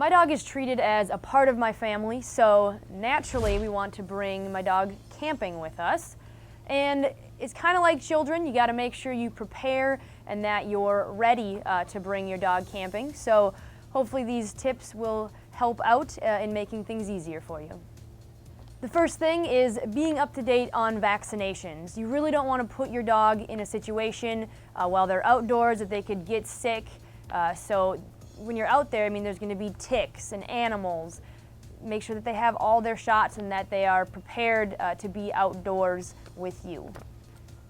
My dog is treated as a part of my family, so naturally we want to bring my dog camping with us. And it's kind of like children, you got to make sure you prepare and that you're ready to bring your dog camping. So hopefully these tips will help out in making things easier for you. The first thing is being up to date on vaccinations. You really don't want to put your dog in a situation while they're outdoors that they could get sick. So when you're out there, there's going to be ticks and animals. Make sure that they have all their shots and that they are prepared to be outdoors with you.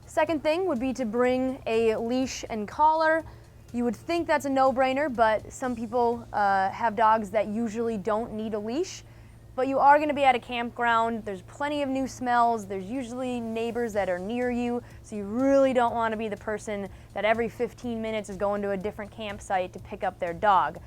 Second thing would be to bring a leash and collar. You would think that's a no-brainer, but some people have dogs that usually don't need a leash. But you are going to be at a campground, there's plenty of new smells, there's usually neighbors that are near you, so you really don't want to be the person that every 15 minutes is going to a different campsite to pick up their dog.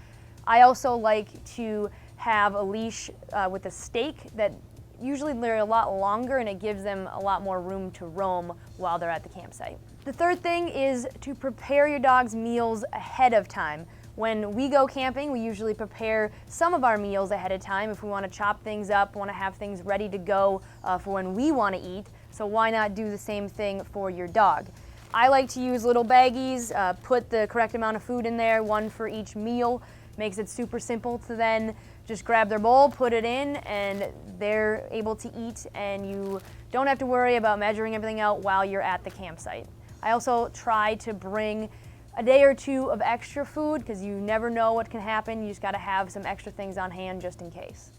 I also like to have a leash with a stake that usually they're a lot longer and it gives them a lot more room to roam while they're at the campsite. The third thing is to prepare your dog's meals ahead of time. When we go camping, we usually prepare some of our meals ahead of time if we want to chop things up, want to have things ready to go for when we want to eat. So why not do the same thing for your dog? I like to use little baggies, put the correct amount of food in there, one for each meal. Makes it super simple to then just grab their bowl, put it in, and they're able to eat, and you don't have to worry about measuring everything out while you're at the campsite. I also try to bring a day or two of extra food because you never know what can happen. You just got to have some extra things on hand just in case.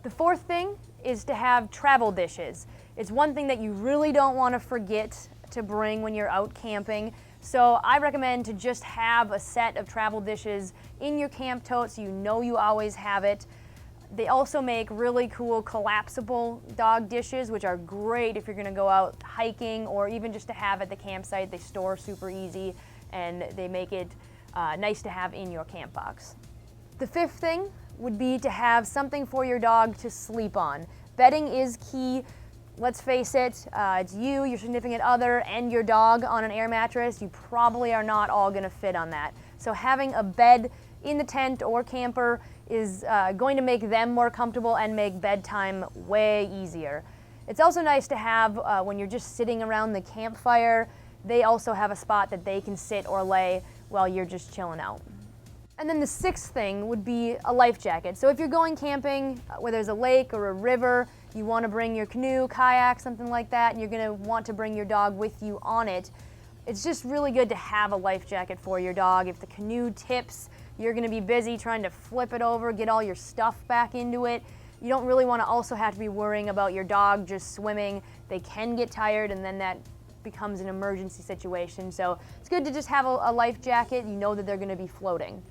The fourth thing is to have travel dishes. It's one thing that you really don't want to forget to bring when you're out camping. So I recommend to just have a set of travel dishes in your camp tote so you know you always have it. They also make really cool collapsible dog dishes, which are great if you're going to go out hiking or even just to have at the campsite. They store super easy and they make it nice to have in your camp box. The fifth thing would be to have something for your dog to sleep on. Bedding is key. Let's face it, it's you, your significant other, and your dog on an air mattress. You probably are not all going to fit on that. So having a bed in the tent or camper is going to make them more comfortable and make bedtime way easier. It's also nice to have when you're just sitting around the campfire, they also have a spot that they can sit or lay while you're just chilling out. And then the sixth thing would be a life jacket. So if you're going camping where there's a lake or a river, you want to bring your canoe, kayak, something like that, and you're going to want to bring your dog with you on it. It's just really good to have a life jacket for your dog. If the canoe tips, you're going to be busy trying to flip it over, get all your stuff back into it. You don't really want to also have to be worrying about your dog just swimming. They can get tired and then that becomes an emergency situation. So it's good to just have a life jacket. You know that they're going to be floating.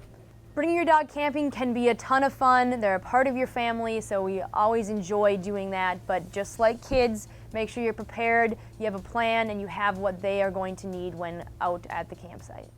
Bringing your dog camping can be a ton of fun. They're a part of your family, so we always enjoy doing that. But just like kids, make sure you're prepared, you have a plan, and you have what they are going to need when out at the campsite.